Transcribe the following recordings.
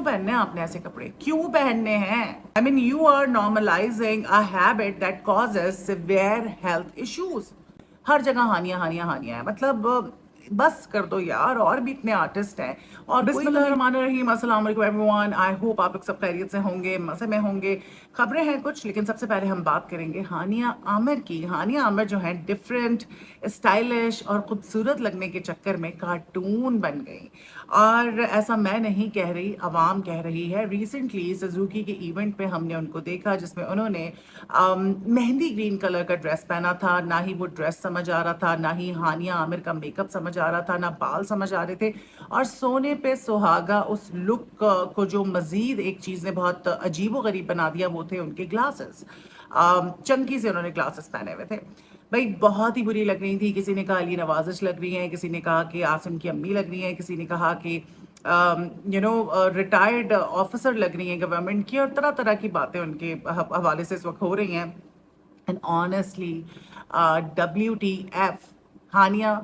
क्यों पहनने हैं आपने ऐसे कपड़े, क्यों पहनने हैं? I mean you are normalising a habit that causes severe health issues. हर जगह हानियां हानियां हानियां है, मतलब बस कर दो यार। और भी इतने आर्टिस्ट हैं। और बिस्मिल्लाहिर्रहमानिर्रहीम, अस्सलाम वालेकुम एवरीवन। आई होप आप लोग सब खैरियत से होंगे, मज़े में होंगे। खबरें हैं कुछ, लेकिन सबसे पहले हम बात करेंगे हानिया आमिर की। हानिया आमिर जो है डिफरेंट, स्टाइलिश और खूबसूरत लगने के चक्कर में कार्टून बन गई। और ऐसा मैं नहीं कह रही, अवाम कह रही है। रिसेंटली सुजुकी के इवेंट पे हमने उनको देखा जिसमें उन्होंने मेहंदी ग्रीन कलर का ड्रेस पहना था। ना ही वो ड्रेस समझ आ रहा था, ना ही हानिया आमिर का मेकअप समझ आ रहा था, ना बाल समझ आ रहे थे। और सोने पे सुहागा उस लुक को जो मजीद एक चीज़ ने बहुत अजीब व गरीब बना दिया वो थे उनके ग्लासेस। चंकी से उन्होंने ग्लासेस पहने हुए थे। भाई बहुत ही बुरी लग रही थी। किसी ने कहा अली नवाजिश लग रही हैं, किसी ने कहा कि आसिम की अम्मी लग रही हैं, किसी ने कहा कि रिटायर्ड ऑफिसर लग रही हैं गवर्नमेंट की, और तरह तरह की बातें उनके हवाले से इस वक्त हो रही हैं। And honestly, WTF Hania,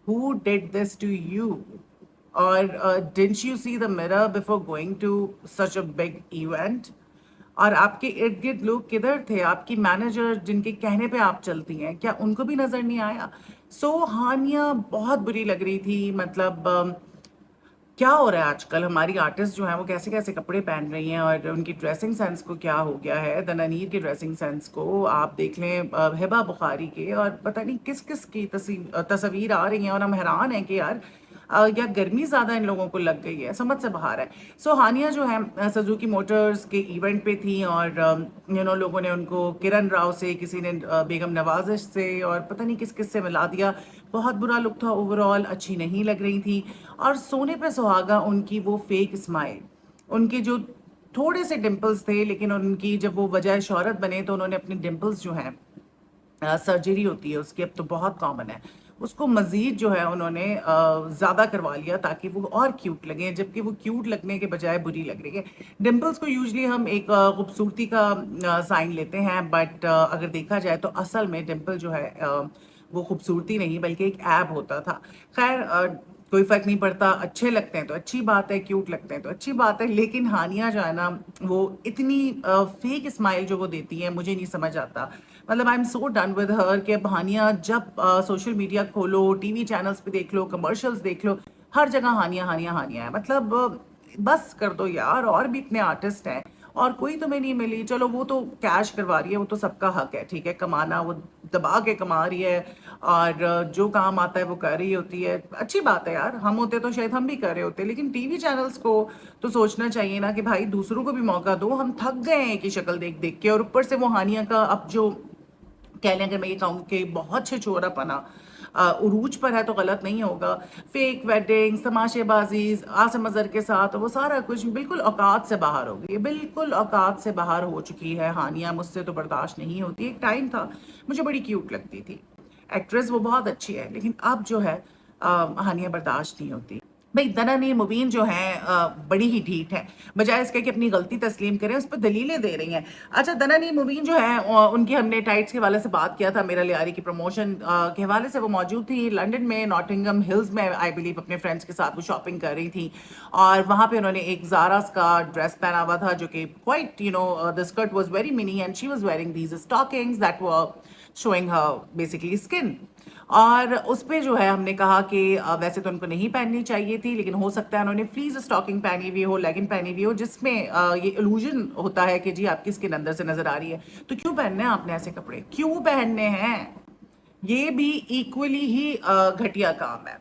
who did this to you? Or didn't you see the mirror before going to such a big event? और आपके इर्द गिर्द लोग किधर थे? आपकी मैनेजर जिनके कहने पे आप चलती हैं, क्या उनको भी नजर नहीं आया? हानिया बहुत बुरी लग रही थी। मतलब क्या हो रहा है आजकल, हमारी आर्टिस्ट जो है वो कैसे कैसे कपड़े पहन रही हैं, और उनकी ड्रेसिंग सेंस को क्या हो गया है। दनानीर के ड्रेसिंग सेंस को आप देख लें, हिबा बुखारी के, और पता नहीं किस किस की तस्वीर आ रही हैं। और हम हैरान हैं कि यार या गर्मी ज़्यादा इन लोगों को लग गई है, समझ से बाहर है। हानिया जो है सुजुकी मोटर्स के इवेंट पे थी, और लोगों ने उनको किरण राव से, किसी ने बेगम नवाजिश से, और पता नहीं किस किस से मिला दिया। बहुत बुरा लुक था ओवरऑल, अच्छी नहीं लग रही थी। और सोने पे सुहागा उनकी वो फेक स्माइल, उनके जो थोड़े से डिम्पल्स थे, लेकिन उनकी जब वो बजाय शोहरत बने तो उन्होंने अपने डिम्पल्स जो हैं, सर्जरी होती है उसकी, अब तो बहुत कॉमन है, उसको मज़ीद जो है उन्होंने ज़्यादा करवा लिया ताकि वो और क्यूट लगे, जबकि वो क्यूट लगने के बजाय बुरी लग रही है। डिम्पल्स को यूजली हम एक खूबसूरती का साइन लेते हैं, बट अगर देखा जाए तो असल में डिम्पल जो है वो खूबसूरती नहीं बल्कि एक ऐब होता था। खैर कोई फ़र्क नहीं पड़ता, अच्छे लगते हैं तो अच्छी बात है, क्यूट लगते हैं तो अच्छी बात है। लेकिन हानिया जो है ना, वो इतनी फेक स्माइल जो वो देती है, मुझे नहीं समझ आता। मतलब I am so done with her कि अब हानिया जब सोशल मीडिया खोलो, टीवी चैनल्स पे देख लो, कमर्शियल्स देख लो, हर जगह हानिया हानिया हानिया है। मतलब बस कर दो यार। और भी इतने आर्टिस्ट हैं और कोई तुम्हें नहीं मिली। चलो वो तो कैश करवा रही है, वो तो सबका हक है, ठीक है, कमाना, वो दबा के कमा रही है, और जो काम आता है वो कर रही होती है, अच्छी बात है यार। हम होते तो शायद हम भी कर रहे होते। लेकिन टीवी चैनल्स को तो सोचना चाहिए ना कि भाई दूसरों को भी मौका दो। हम थक गए हैं कि शक्ल देख देख के। और ऊपर से वो हानिया का अब जो कह लें, अगर मैं ये कहूँ कि बहुत छिछोरापना उरूज पर है तो गलत नहीं होगा। फेक वेडिंग, तमाशेबाजी आसिम अजहर के साथ, वो सारा कुछ बिल्कुल औकात से बाहर हो गई है, बिल्कुल औकात से बाहर हो चुकी है हानिया। मुझसे तो बर्दाश्त नहीं होती। एक टाइम था मुझे बड़ी क्यूट लगती थी, एक्ट्रेस वो बहुत अच्छी है, लेकिन अब जो है हानिया बर्दाश्त नहीं होती। भाई दनानीर मुबीन जो है बड़ी ही ढीठ है, बजाय इसके कि अपनी गलती तस्लीम करें उस पर दलीलें दे रही हैं। अच्छा, दनानीर मुबीन जो है उनकी हमने टाइट्स के हवाले से बात किया था, मेरा लियारी की प्रमोशन के हवाले से। वो मौजूद थी लंदन में, नॉटिंघम हिल्स में, आई बिलीव अपने फ्रेंड्स के साथ वो शॉपिंग कर रही थी। और वहाँ पे उन्होंने एक ज़ारास का ड्रेस पहना हुआ था जो कि quite the skirt was very mini and she was wearing these stockings that were showing her basically skin. और उस पे जो है हमने कहा कि वैसे तो उनको नहीं पहननी चाहिए थी, लेकिन हो सकता है उन्होंने फ्रीज स्टॉकिंग पहनी हुई हो, लेगिन पहनी हुई हो, जिसमें ये इल्यूजन होता है कि जी आपकी स्किन अंदर से नजर आ रही है। तो क्यों पहनने हैं आपने ऐसे कपड़े, क्यों पहनने हैं? ये भी इक्वली ही घटिया काम है।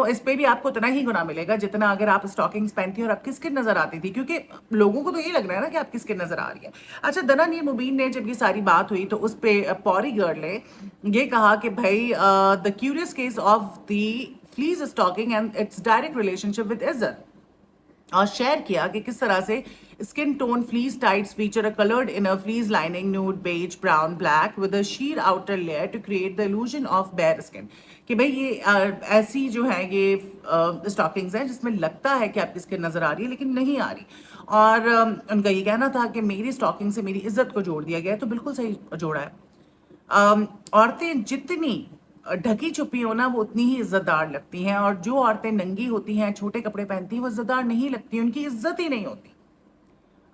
इस पे भी आपको उतना ही गुना मिलेगा जितना अगर आप स्टॉकिंग्स पहनती और आपकी स्किन नजर आती थी, क्योंकि लोगों को तो ये लग रहा है ना कि आपकी स्किन नजर आ रही है। अच्छा, दनानीर मुबीन ने जब ये सारी बात हुई तो उस पे पौरी गर्ल ने ये कहा कि भाई the curious case of the fleece stocking and its direct relationship with izzat, और शेयर किया कि किस तरह से skin tone fleece tights feature a coloured inner fleece lining nude beige brown black with a sheer outer layer to create the illusion of bare skin. कि भाई ये ऐसी जो है ये स्टॉकिंग्स हैं जिसमें लगता है कि आपकी स्किन नजर आ रही है लेकिन नहीं आ रही। और उनका ये कहना था कि मेरी स्टॉकिंग से मेरी इज्जत को जोड़ दिया गया है। तो बिल्कुल सही जोड़ा है। औरतें जितनी ڈھکی چھپی ہو نا وہ اتنی ہی عزت دار لگتی ہیں، اور جو عورتیں ننگی ہوتی ہیں، چھوٹے کپڑے پہنتی ہیں، وہ عزت دار نہیں لگتی، ان کی عزت ہی نہیں ہوتی۔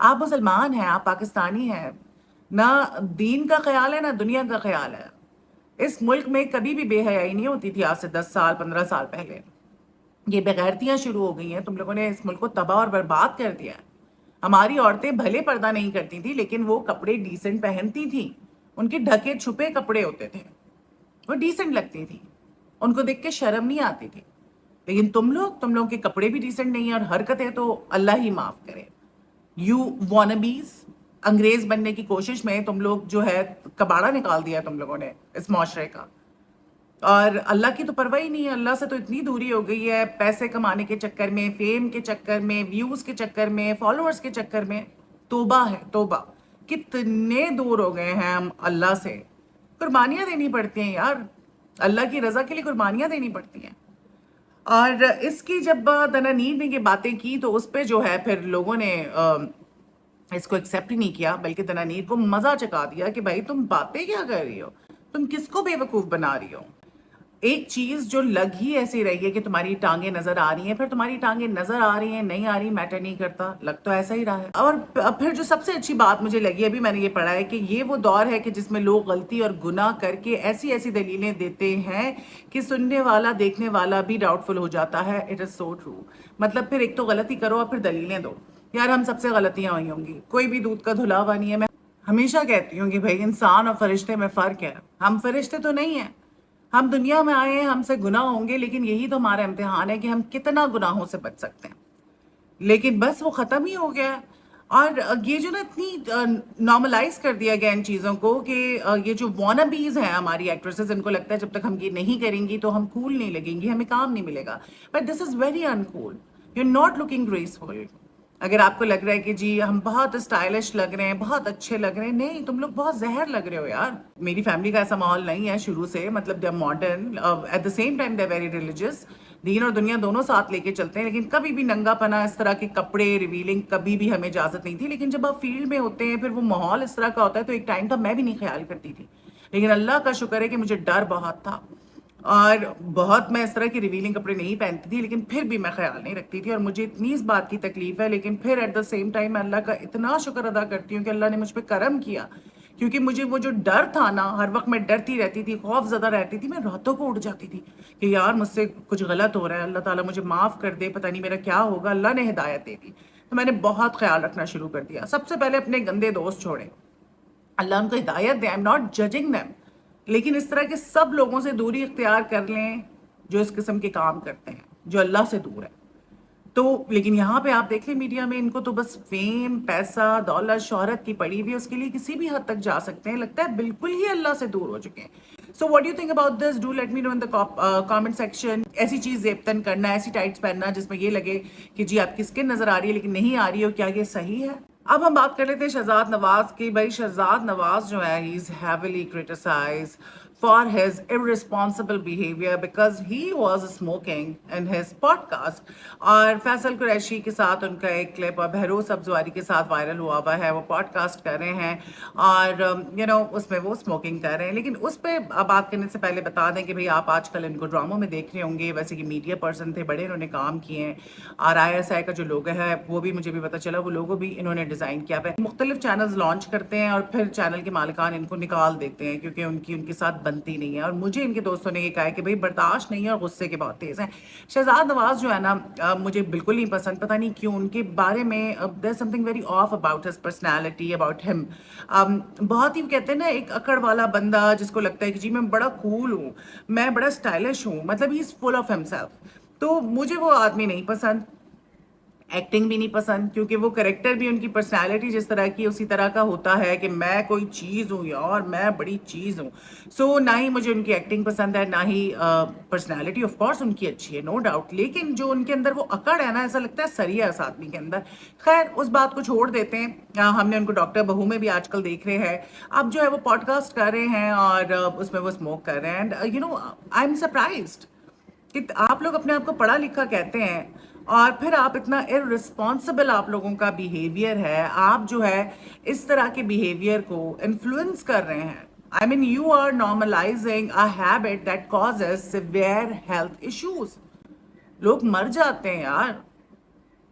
آپ مسلمان ہیں، آپ پاکستانی ہیں، نہ دین کا خیال ہے نہ دنیا کا خیال ہے۔ اس ملک میں کبھی بھی بے حیائی نہیں ہوتی تھی آج سے 10 سال 15 سال پہلے۔ یہ بغیرتیاں شروع ہو گئی ہیں، تم لوگوں نے اس ملک کو تباہ اور برباد کر دیا ہے۔ ہماری عورتیں بھلے پردہ نہیں کرتی تھی لیکن وہ کپڑے ڈیسنٹ پہنتی تھیں، ان کے ڈھکے چھپے کپڑے ہوتے تھے، وہ ڈیسنٹ لگتی تھی، ان کو دیکھ کے شرم نہیں آتی تھی۔ لیکن تم لوگ کے کپڑے بھی ڈیسنٹ نہیں ہیں، اور حرکتیں تو اللہ ہی معاف کرے۔ یو وانبیز، انگریز بننے کی کوشش میں تم لوگ جو ہے کباڑا نکال دیا تم لوگوں نے اس معاشرے کا، اور اللہ کی تو پرواہ ہی نہیں ہے۔ اللہ سے تو اتنی دوری ہو گئی ہے، پیسے کمانے کے چکر میں، فیم کے چکر میں، ویوز کے چکر میں، فالوورز کے چکر میں۔ توبہ ہے توبہ، کتنے دور ہو گئے ہیں ہم اللہ سے۔ قربانیاں دینی پڑتی ہیں یار، اللہ کی رضا کے لیے قربانیاں دینی پڑتی ہیں۔ اور اس کی جب دنانیر نے یہ باتیں کی تو اس پہ جو ہے پھر لوگوں نے اس کو ایکسیپٹ ہی نہیں کیا، بلکہ دنانیر کو مزہ چکا دیا کہ بھائی تم باتیں کیا کر رہی ہو، تم کس کو بے وقوف بنا رہی ہو۔ ایک چیز جو لگ ہی ایسی رہی ہے کہ تمہاری ٹانگیں نظر آ رہی ہیں، پھر تمہاری ٹانگیں نظر آ رہی ہیں نہیں آ رہی میٹر نہیں کرتا، لگ تو ایسا ہی رہا ہے۔ اور پھر جو سب سے اچھی بات مجھے لگی، ابھی میں نے یہ پڑھا ہے کہ یہ وہ دور ہے کہ جس میں لوگ غلطی اور گناہ کر کے ایسی ایسی دلیلیں دیتے ہیں کہ سننے والا دیکھنے والا بھی ڈاؤٹ فل ہو جاتا ہے۔ It is so true. مطلب پھر ایک تو غلطی کرو اور پھر دلیلیں دو۔ یار ہم سب سے غلطیاں ہوئی ہوں گی، کوئی بھی دودھ کا دھلا ہوا نہیں ہے۔ میں ہمیشہ کہتی ہوں کہ بھائی انسان اور فرشتے میں فرق ہے، ہم فرشتے تو نہیں ہیں، ہم دنیا میں آئے ہیں، ہم سے گناہ ہوں گے، لیکن یہی تو ہمارا امتحان ہے کہ ہم کتنا گناہوں سے بچ سکتے ہیں۔ لیکن بس وہ ختم ہی ہو گیا ہے۔ اور یہ جو نا اتنی نارملائز کر دیا گیا ان چیزوں کو کہ یہ جو وانبیز ہیں ہماری ایکٹریسز، ان کو لگتا ہے جب تک ہم یہ نہیں کریں گی تو ہم کول نہیں لگیں گی، ہمیں کام نہیں ملے گا۔ But this is very uncool, you are not looking graceful. اگر آپ کو لگ رہا ہے کہ جی ہم بہت اسٹائلش لگ رہے ہیں، بہت اچھے لگ رہے ہیں، نہیں، تم لوگ بہت زہر لگ رہے ہو یار۔ میری فیملی کا ایسا ماحول نہیں ہے شروع سے، مطلب they modern, at the same time they very religious, دین اور دنیا دونوں ساتھ لے کے چلتے ہیں، لیکن کبھی بھی ننگا پنا، اس طرح کے کپڑے ریویلنگ کبھی بھی ہمیں اجازت نہیں تھی۔ لیکن جب آپ فیلڈ میں ہوتے ہیں، پھر وہ ماحول اس طرح کا ہوتا ہے، تو ایک ٹائم تھا میں بھی نہیں خیال کرتی تھی، لیکن اللہ کا شکر ہے کہ مجھے ڈر بہت تھا، اور بہت میں اس طرح کے ریویلنگ کپڑے نہیں پہنتی تھی، لیکن پھر بھی میں خیال نہیں رکھتی تھی، اور مجھے اتنی اس بات کی تکلیف ہے، لیکن پھر ایٹ دا سیم ٹائم میں اللہ کا اتنا شکر ادا کرتی ہوں کہ اللہ نے مجھ پہ کرم کیا، کیونکہ مجھے وہ جو ڈر تھا نا، ہر وقت میں ڈرتی رہتی تھی، خوف زدہ رہتی تھی، میں راتوں کو اٹھ جاتی تھی کہ یار مجھ سے کچھ غلط ہو رہا ہے، اللہ تعالیٰ مجھے معاف کر دے، پتہ نہیں میرا کیا ہوگا۔ اللہ نے ہدایت دے دی تو میں نے بہت خیال رکھنا شروع کر دیا۔ سب سے پہلے اپنے گندے دوست چھوڑے، اللہ ان کو ہدایت دے، I am not judging them, لیکن اس طرح کے سب لوگوں سے دوری اختیار کر لیں جو اس قسم کے کام کرتے ہیں، جو اللہ سے دور ہے۔ تو لیکن یہاں پہ آپ دیکھ لیں میڈیا میں، ان کو تو بس فیم، پیسہ، دولت، شہرت کی پڑی ہوئی ہے، اس کے لیے کسی بھی حد تک جا سکتے ہیں، لگتا ہے بالکل ہی اللہ سے دور ہو چکے ہیں۔ So what do you think about this? Do let me know in the comment section. ایسی چیز زیبتن کرنا، ایسی ٹائٹس پہننا جس میں یہ لگے کہ جی آپ کی اسکن نظر آ رہی ہے لیکن نہیں آ رہی ہو، کیا یہ صحیح ہے؟ اب ہم بات کر لیتے ہیں شہزاد نواز کی۔ بھائی شہزاد نواز جو ہے he is heavily criticized for his irresponsible behavior because he was smoking in his podcast۔ اور فیصل قریشی کے ساتھ ان کا ایک کلپ اور بہروز سبزواری کے ساتھ وائرل ہوا ہوا ہے، وہ پوڈ کاسٹ کر رہے ہیں اور اس میں وہ اسموکنگ کر رہے ہیں۔ لیکن اس پہ بات کرنے سے پہلے بتا دیں کہ بھئی آپ آج کل ان کو ڈراموں میں دیکھ رہے ہوں گے، ویسے کہ میڈیا پرسن تھے، بڑے انہوں نے کام کیے ہیں، اور ISI کا جو لوگو ہے وہ بھی مجھے بھی پتا چلا، وہ لوگو بھی انہوں نے ڈیزائن کیا ہے۔ مختلف چینلز لانچ کرتے ہیں اور پھر چینل کے مالکان ان کو نکال دیتے ہیں کیونکہ ان کے ساتھ بنتی نہیں ہے، اور مجھے ان کے دوستوں نے یہ کہا ہے کہ بھئی برداشت نہیں ہے اور غصے کے بہت تیز ہیں۔ شہزاد نواز جو ہے نا مجھے بالکل نہیں پسند، پتہ نہیں کیوں ان کے بارے میں there's something very off about his personality, about him۔ بہت ہی کہتے ہیں نا ایک اکڑ والا بندہ جس کو لگتا ہے کہ جی میں بڑا کول ہوں، میں بڑا اسٹائلش ہوں، مطلب ہی از فل آف ہمسیلف۔ تو مجھے وہ آدمی نہیں پسند، ایکٹنگ بھی نہیں پسند، کیونکہ وہ کریکٹر بھی ان کی پرسنالٹی جس طرح کی اسی طرح کا ہوتا ہے کہ میں کوئی چیز ہوں یار، میں بڑی چیز ہوں۔ سو نہ ہی مجھے ان کی ایکٹنگ پسند ہے، نہ ہی پرسنالٹی آف کورس ان کی اچھی ہے، نو ڈاؤٹ، لیکن جو ان کے اندر وہ اکڑ ہے نا، ایسا لگتا ہے سری ہے اس آدمی کے اندر۔ خیر اس بات کو چھوڑ دیتے ہیں، ہم نے ان کو ڈاکٹر بہو میں بھی آج کل دیکھ رہے ہیں، اب جو ہے وہ پوڈ کاسٹ کر رہے ہیں اور اس میں وہ اسموک کر رہے ہیں، اینڈ آئی ایم سرپرائزڈ کہ آپ لوگ اپنے آپ کو پڑھا لکھا کہتے ہیں اور پھر آپ اتنا ارسپانسبل آپ لوگوں کا بیہیویئر ہے، آپ جو ہے اس طرح کے بیہیویئر کو انفلوئنس کر رہے ہیں۔ I mean, you are normalizing a habit that causes severe health issues. लोग मर जाते हैं यार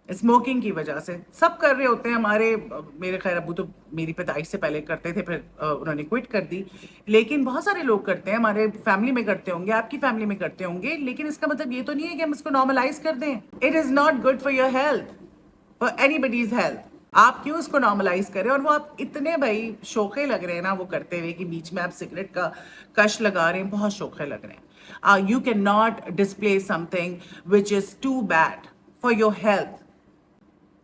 स्मोकिंग की वजह से। सब कर रहे होते हैं हमारे मेरे खैर अबू तो मेरी पैदाइश से पहले करते थे, फिर उन्होंने क्विट कर दी। लेकिन बहुत सारे लोग करते हैं, हमारे फैमिली में करते होंगे, आपकी फैमिली में करते होंगे, लेकिन इसका मतलब ये तो नहीं है कि हम इसको नॉर्मलाइज कर दें। It is not good for your health, for anybody's health. आप क्यों इसको नॉर्मलाइज करें? और वो आप इतने भाई शोखे लग रहे हैं ना वो करते हुए कि बीच में आप सिगरेट का कश लगा रहे हैं, बहुत शोखे लग रहे हैं। You cannot display something which is too bad for your health.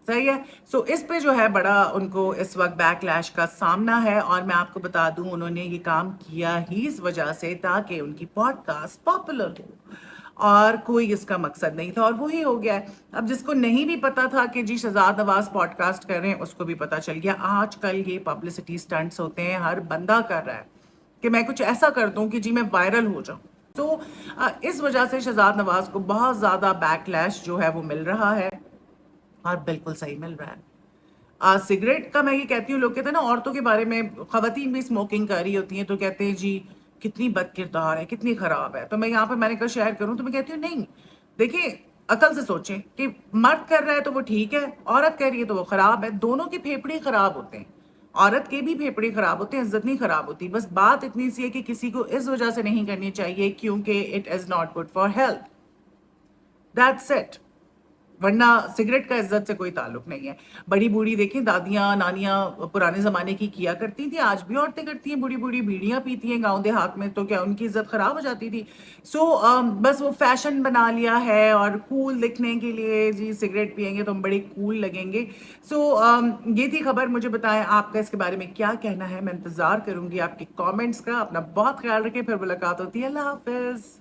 सही है। सो इस पे जो है बड़ा उनको इस वक्त बैकलैश का सामना है, और मैं आपको बता दूं उन्होंने ये काम किया ही इस वजह से ताकि उनकी पॉडकास्ट पॉपुलर हो, और कोई इसका मकसद नहीं था और वही हो गया है। अब जिसको नहीं भी पता था कि जी शहजाद नवाज पॉडकास्ट कर रहे हैं, उसको भी पता चल गया। आजकल ये पब्लिसिटी स्टंट्स होते हैं, हर बंदा कर रहा है कि मैं कुछ ऐसा कर दूं कि जी मैं वायरल हो जाऊं। तो इस वजह से शहजाद नवाज को बहुत ज़्यादा बैकलैश जो है वो मिल रहा है, और बिल्कुल सही मिल रहा है। सिगरेट का मैं ये कहती हूँ, लोग कहते हैं ना औरतों के बारे में, खवातीन भी स्मोकिंग कर रही होती हैं तो कहते हैं जी कितनी बदकिरदार है, कितनी खराब है। तो मैं यहाँ पे मैंने कहा शेयर करूँ तो मैं कहती हूँ नहीं, देखिए अकल से सोचें कि मर्द कर रहा है तो वो ठीक है, औरत कर रही है तो वो खराब है। दोनों के फेफड़े खराब होते हैं, औरत के भी फेफड़े खराब होते हैं, इज्जत नहीं खराब होती। बस बात इतनी सी है कि किसी को इस वजह से नहीं करनी चाहिए क्योंकि it is not good for health, that's it. वरना सिगरेट का इज्जत से कोई ताल्लुक नहीं है। बड़ी बूढ़ी देखें, दादियाँ नानियाँ पुराने ज़माने की किया करती थी, आज भी औरतें करती हैं, बूढ़ी बूढ़ी बीड़ियाँ पीती हैं गांव देहात में, तो क्या उनकी इज्जत ख़राब हो जाती थी? बस वो फैशन बना लिया है, और कूल दिखने के लिए जी सिगरेट पियेंगे तो हम बड़े कूल लगेंगे। ये थी खबर। मुझे बताएं आपका इसके बारे में क्या कहना है। मैं इंतज़ार करूँगी आपके कॉमेंट्स का। अपना बहुत ख्याल रखें, फिर मुलाकात होती है। अल्लाह हाफिज़।